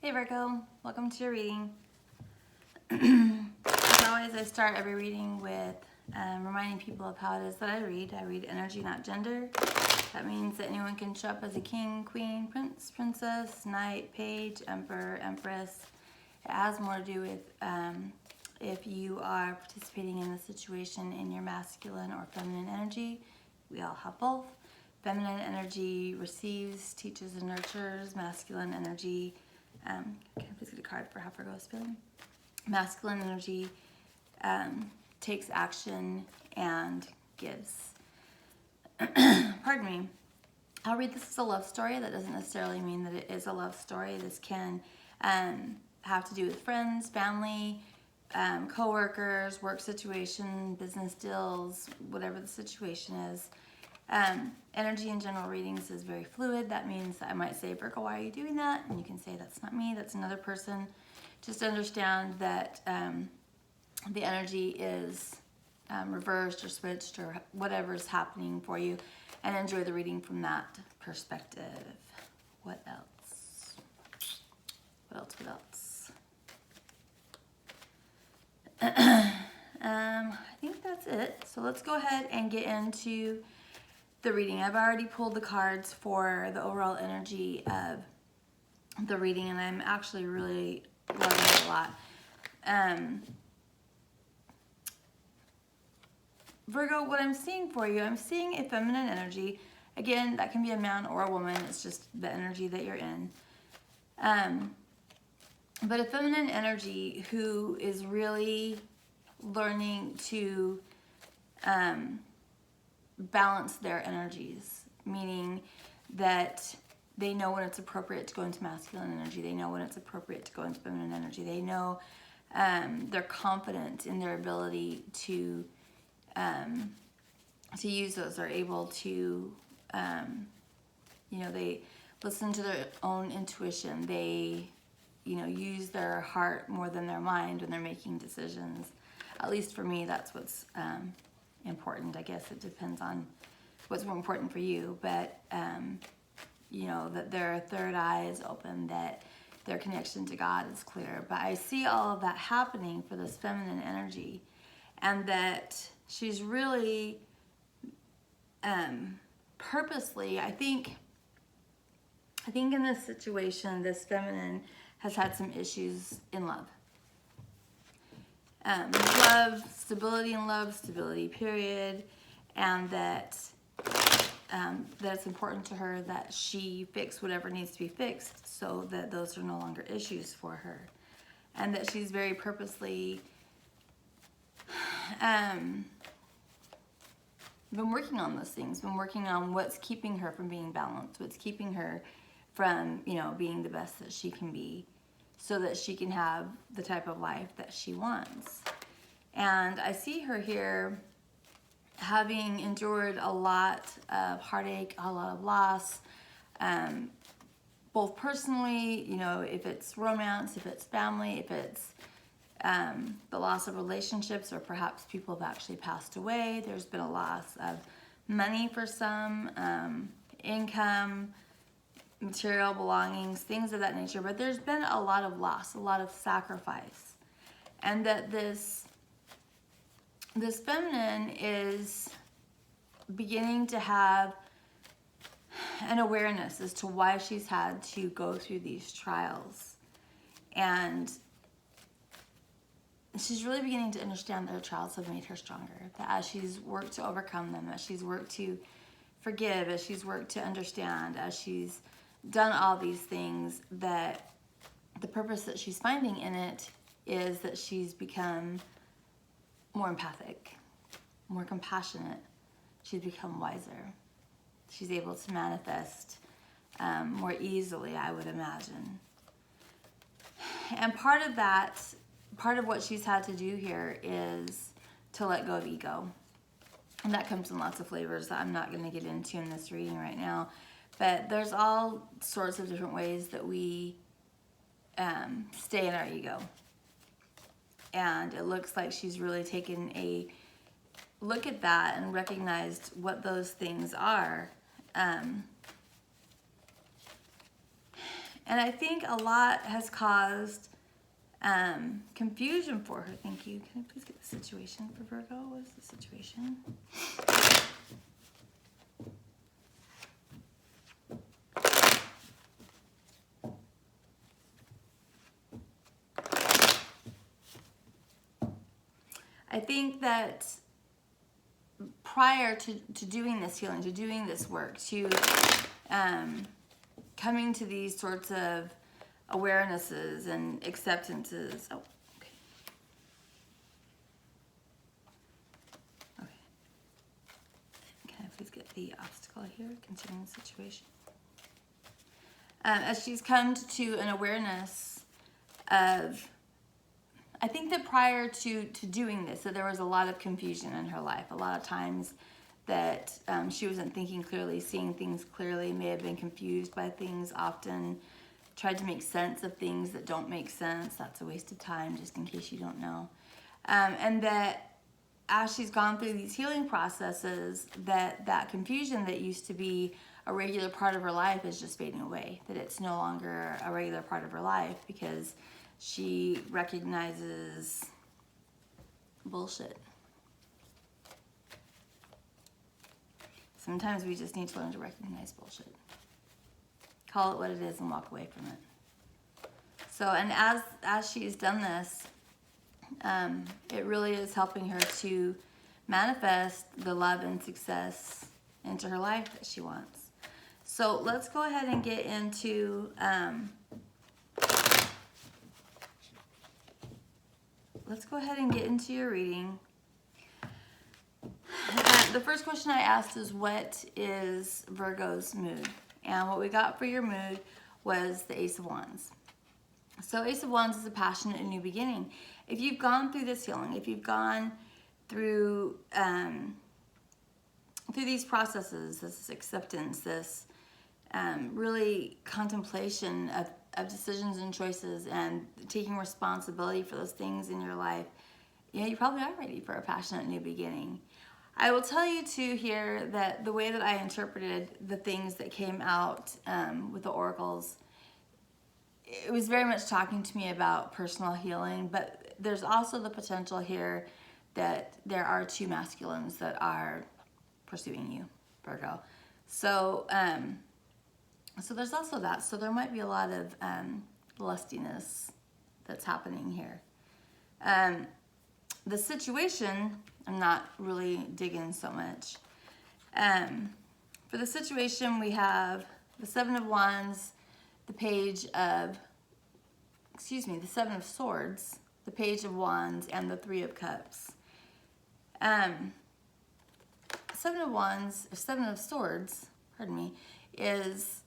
Hey Virgo, welcome to your reading. As always, I start every reading with reminding people of how it is that I read. I read energy, not gender. That means that anyone can show up as a king, queen, prince, princess, knight, page, emperor, empress. It has more to do with if you are participating in the situation in your masculine or feminine energy. We all have both. Feminine energy receives, teaches, and nurtures. Masculine energy, can I please get a card for how Virgo is feeling? Masculine energy takes action and gives. Pardon me. I'll read this as a love story. That doesn't necessarily mean that it is a love story. This can have to do with friends, family, co-workers, work situation, business deals, whatever the situation is. Energy in general readings is very fluid. That means that I might say, Virgo, why are you doing that? And you can say, that's not me, that's another person. Just understand that the energy is reversed or switched or whatever's happening for you, and enjoy the reading from that perspective. What else? I think that's it. So let's go ahead and get into the reading. I've already pulled the cards for the overall energy of the reading, and I'm actually really loving it a lot. Virgo, what I'm seeing for you, I'm seeing a feminine energy. Again, that can be a man or a woman. It's just the energy that you're in. But a feminine energy who is really learning to balance their energies, meaning that they know when it's appropriate to go into masculine energy. They know when it's appropriate to go into feminine energy. They know they're confident in their ability to use those. They're able to, they listen to their own intuition. They, use their heart more than their mind when they're making decisions. At least for me, that's what's important. I guess it depends on what's more important for you, but that their third eye is open, that their connection to God is clear. But I see all of that happening for this feminine energy, and that she's really purposely, I think in this situation, this feminine has had some issues in love. Stability period, and that it's important to her that she fix whatever needs to be fixed so that those are no longer issues for her, and that she's very purposely been working on those things, been working on what's keeping her from being balanced, what's keeping her from, being the best that she can be, so that she can have the type of life that she wants. And I see her here having endured a lot of heartache, a lot of loss, both personally, if it's romance, if it's family, if it's the loss of relationships, or perhaps people have actually passed away. There's been a loss of money for some, income, material belongings, things of that nature. But there's been a lot of loss, a lot of sacrifice. And that this feminine is beginning to have an awareness as to why she's had to go through these trials. And she's really beginning to understand that her trials have made her stronger. That as she's worked to overcome them, as she's worked to forgive, as she's worked to understand, as she's done all these things, that the purpose that she's finding in it is that she's become more empathic, more compassionate. She's become wiser. She's able to manifest more easily, I would imagine. And part of what she's had to do here is to let go of ego. And that comes in lots of flavors that I'm not going to get into in this reading right now. But there's all sorts of different ways that we stay in our ego. And it looks like she's really taken a look at that and recognized what those things are. And I think a lot has caused confusion for her. Thank you. Can I please get the situation for Virgo? What is the situation? I think that prior to doing this healing, to doing this work, to coming to these sorts of awarenesses and acceptances. Oh, okay. Okay. Can I please get the obstacle here, considering the situation? As she's come to an awareness of, I think that prior to doing this, that there was a lot of confusion in her life. A lot of times that she wasn't thinking clearly, seeing things clearly, may have been confused by things, often tried to make sense of things that don't make sense. That's a waste of time, just in case you don't know. And that as she's gone through these healing processes, that confusion that used to be a regular part of her life is just fading away, that it's no longer a regular part of her life because she recognizes bullshit. Sometimes we just need to learn to recognize bullshit. Call it what it is and walk away from it. So, and as she's done this, it really is helping her to manifest the love and success into her life that she wants. So let's go ahead and get into your reading. The first question I asked is, what is Virgo's mood? And what we got for your mood was the Ace of Wands. So Ace of Wands is a passionate and new beginning. If you've gone through this healing, if you've gone through these processes, this acceptance, this really contemplation of decisions and choices and taking responsibility for those things in your life, you probably are ready for a passionate new beginning. I will tell you too here that the way that I interpreted the things that came out with the oracles, it was very much talking to me about personal healing, but there's also the potential here that there are two masculines that are pursuing you, Virgo. So, so there's also that. So there might be a lot of lustiness that's happening here. The situation, I'm not really digging so much. For the situation, we have the Seven of Wands, the Seven of Swords, the Page of Wands, and the Three of Cups. Seven of Wands, or Seven of Swords, pardon me, is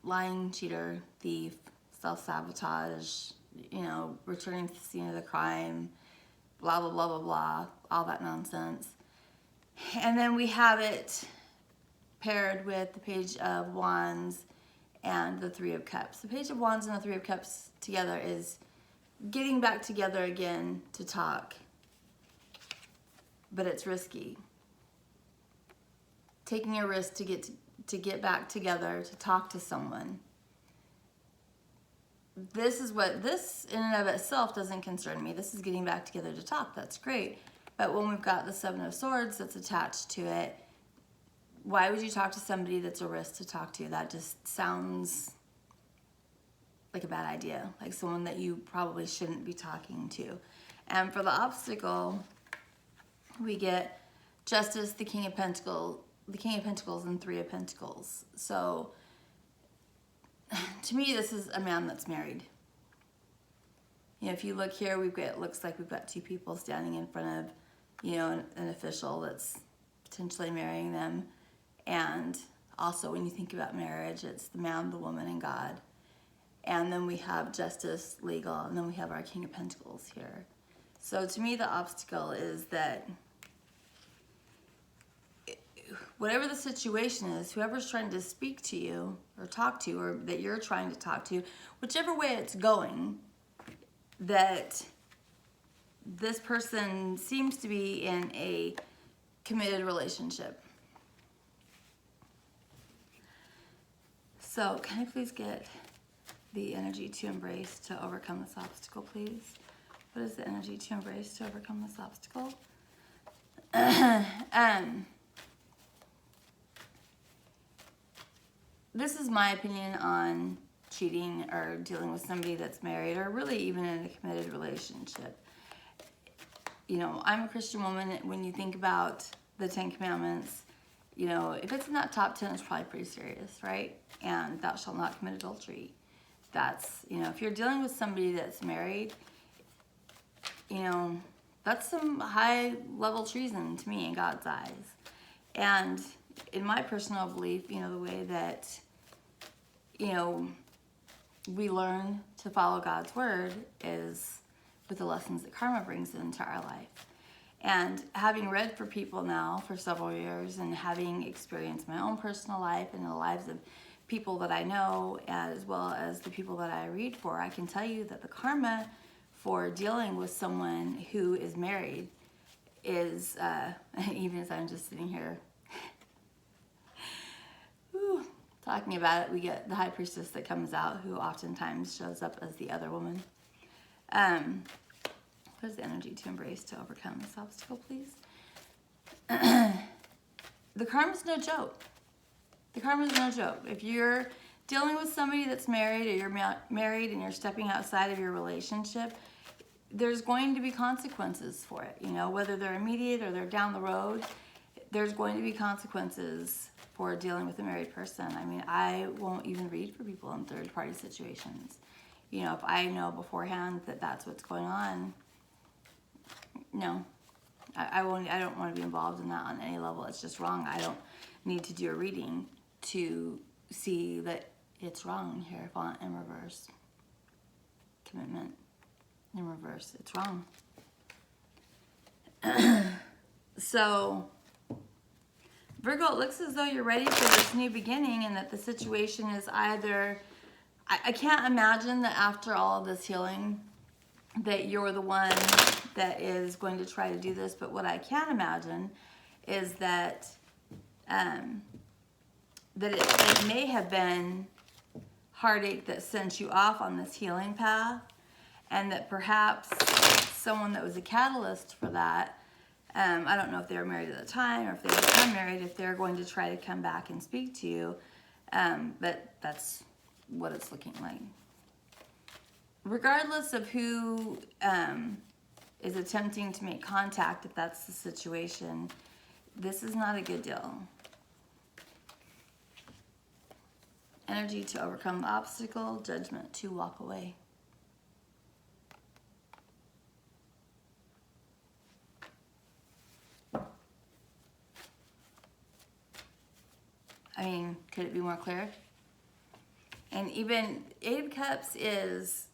lying, cheater, thief, self-sabotage, returning to the scene of the crime, blah, blah, blah, blah, blah, all that nonsense. And then we have it paired with the Page of Wands and the Three of Cups. The Page of Wands and the Three of Cups together is getting back together again to talk, but it's risky. Taking a risk to get back together, to talk to someone. This in and of itself doesn't concern me. This is getting back together to talk. That's great. But when we've got the Seven of Swords that's attached to it, why would you talk to somebody that's a risk to talk to? That just sounds like a bad idea, like someone that you probably shouldn't be talking to. And for the obstacle, we get Justice, the King of Pentacles, and Three of Pentacles. So to me, this is a man that's married. If you look here, looks like we've got two people standing in front of, an official that's potentially marrying them. And also when you think about marriage, it's the man, the woman, and God. And then we have justice, legal, and then we have our King of Pentacles here. So to me, the obstacle is that whatever the situation is, whoever's trying to speak to you or talk to, or that you're trying to talk to, whichever way it's going, that this person seems to be in a committed relationship. So can I please get the energy to embrace to overcome this obstacle, please? What is the energy to embrace to overcome this obstacle? This is my opinion on cheating or dealing with somebody that's married, or really even in a committed relationship. You know, I'm a Christian woman. When you think about the 10 Commandments, you know, if it's in that top 10, it's probably pretty serious, right? And thou shalt not commit adultery. That's, you know, if you're dealing with somebody that's married, you know, that's some high level treason to me in God's eyes. And in my personal belief, you know, the way that, you know, we learn to follow God's word is with the lessons that karma brings into our life. And having read for people now for several years, and having experienced my own personal life and the lives of people that I know, as well as the people that I read for, I can tell you that the karma for dealing with someone who is married is, even as I'm just sitting here talking about it, we get the high priestess that comes out, who oftentimes shows up as the other woman. What is the energy to embrace to overcome this obstacle, please? The karma's no joke. The karma's no joke. If you're dealing with somebody that's married, or you're married and you're stepping outside of your relationship, there's going to be consequences for it. You know, whether they're immediate or they're down the road, there's going to be consequences for dealing with a married person. I mean, I won't even read for people in third-party situations. You know, if I know beforehand that that's what's going on, no, I won't. I don't want to be involved in that on any level. It's just wrong. I don't need to do a reading to see that it's wrong here. Font in reverse. Commitment in reverse. It's wrong. So, Virgo, it looks as though you're ready for this new beginning, and that the situation is either, I can't imagine that after all of this healing that you're the one that is going to try to do this, but what I can imagine is that it may have been heartache that sent you off on this healing path, and that perhaps someone that was a catalyst for that, I don't know if they were married at the time or if they become married, if they're going to try to come back and speak to you, but that's what it's looking like. Regardless of who is attempting to make contact, if that's the situation, this is not a good deal. Energy to overcome the obstacle, judgment to walk away. I mean, could it be more clear? And even 8 of Cups is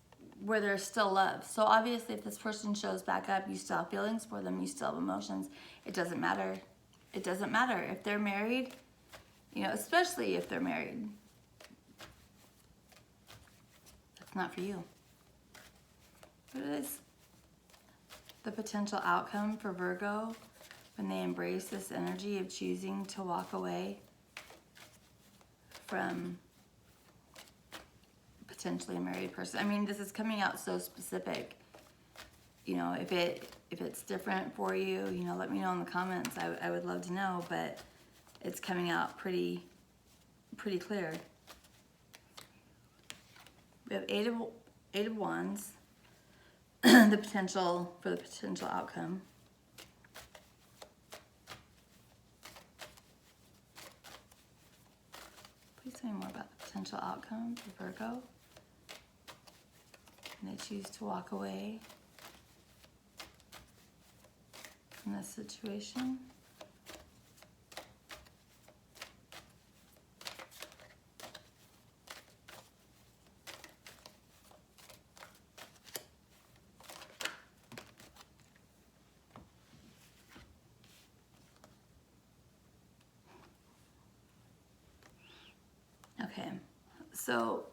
where there's still love. So obviously if this person shows back up, you still have feelings for them, you still have emotions. It doesn't matter. It doesn't matter. If they're married, you know, especially if they're married, that's not for you. What is the potential outcome for Virgo when they embrace this energy of choosing to walk away from potentially a married person? I mean, this is coming out so specific. You know, if it's different for you, you know, let me know in the comments. I would love to know, but it's coming out pretty clear. We have eight of Wands, the potential outcome. Please tell me more about the potential outcome for Virgo. And they choose to walk away from this situation. Okay, so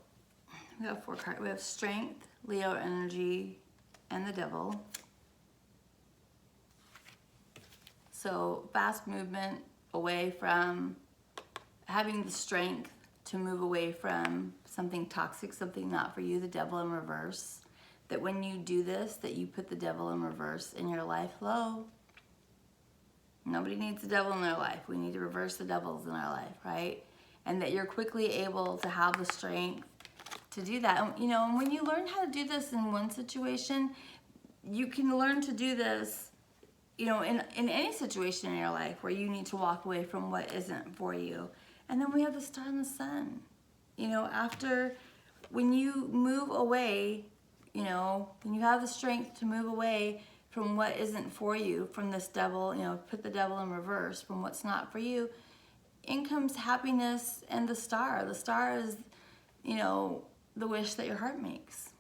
we have 4 cards. We have Strength, Leo Energy, and the Devil. So fast movement away from having the strength to move away from something toxic, something not for you, the devil in reverse. That when you do this, that you put the devil in reverse in your life. Hello? Nobody needs the devil in their life. We need to reverse the devils in our life, right? And that you're quickly able to have the strength to do that. And, you know, and when you learn how to do this in one situation, you can learn to do this, you know, in any situation in your life where you need to walk away from what isn't for you. And then we have the star and the sun. You know, after, when you move away, you know, when you have the strength to move away from what isn't for you, from this devil, you know, put the devil in reverse, from what's not for you, in comes happiness and the star. The star is, you know, the wish that your heart makes.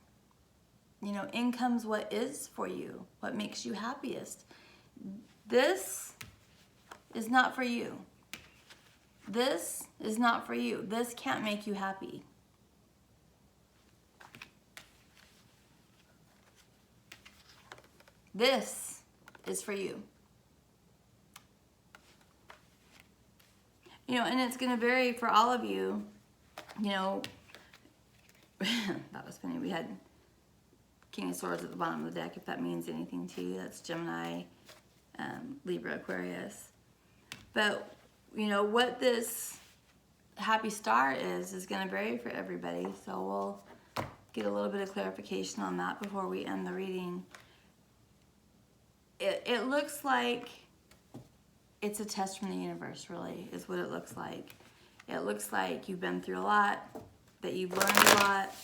You know, in comes what is for you, what makes you happiest. This is not for you. This is not for you. This can't make you happy. This is for you. You know, and it's going to vary for all of you. You know, that was funny. We had King of Swords at the bottom of the deck, if that means anything to you. That's Gemini, Libra, Aquarius. But, you know, what this happy star is going to vary for everybody. So we'll get a little bit of clarification on that before we end the reading. It looks like it's a test from the universe, really, is what it looks like. It looks like you've been through a lot, that you've learned a lot,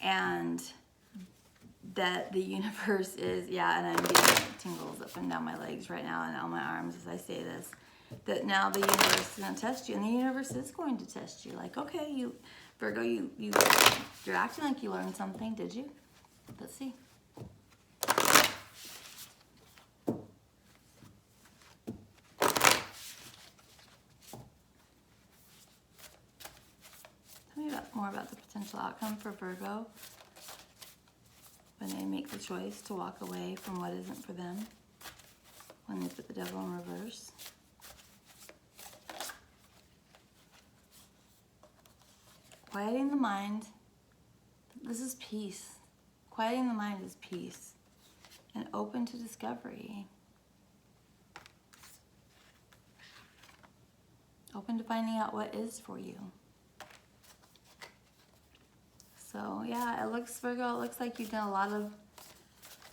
and that the universe is, yeah, and I'm getting tingles up and down my legs right now and on my arms as I say this, that now the universe is going to test you, and the universe is going to test you. Like, okay, you, Virgo, you're acting like you learned something, did you? Let's see. More about the potential outcome for Virgo when they make the choice to walk away from what isn't for them, when they put the devil in reverse. Quieting the mind. This is peace. Quieting the mind is peace and open to discovery. Open to finding out what is for you. So yeah, it looks, Virgo, it looks like you've done a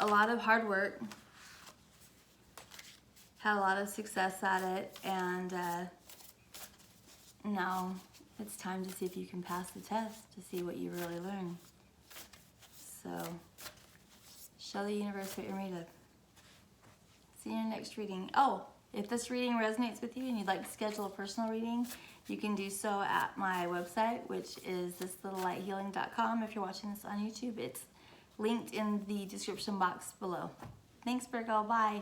lot of hard work, had a lot of success at it, and now it's time to see if you can pass the test, to see what you really learn. So show the universe what you're made of. See you in the next reading. Oh, if this reading resonates with you and you'd like to schedule a personal reading, you can do so at my website, which is thislittlelighthealing.com. If you're watching this on YouTube, it's linked in the description box below. Thanks, Virgo. Bye.